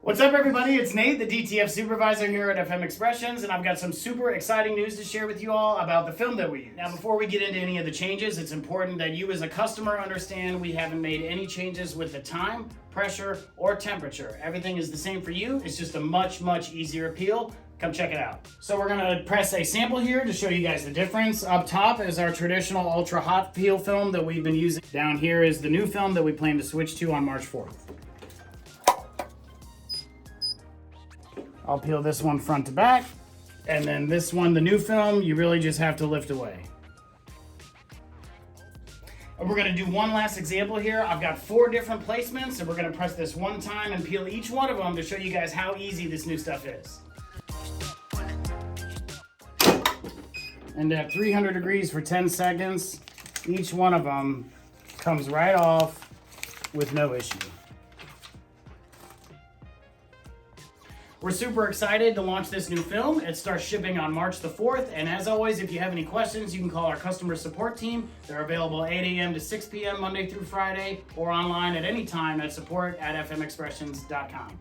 What's up, everybody? It's Nate, the DTF supervisor here at FM Expressions, and I've got some super exciting news to share with you all about the film that we use. Now, before we get into any of the changes, it's important that you as a customer understand we haven't made any changes with the time, pressure, or temperature. Everything is the same for you. It's just a much easier peel. Come check it out. So we're gonna press a sample here to show you guys the difference. Up top is our traditional ultra hot peel film that we've been using. Down here is the new film that we plan to switch to on March 4th. I'll peel this one front to back, and then this one, the new film, you really just have to lift away. And we're gonna do one last example here. I've got 4 different placements, and we're gonna press this one time and peel each one of them to show you guys how easy this new stuff is. And at 300 degrees for 10 seconds, each one of them comes right off with no issue. We're super excited to launch this new film. It starts shipping on March the 4th. And as always, if you have any questions, you can call our customer support team. They're available 8 a.m. to 6 p.m. Monday through Friday, or online at any time at support@fmexpressions.com.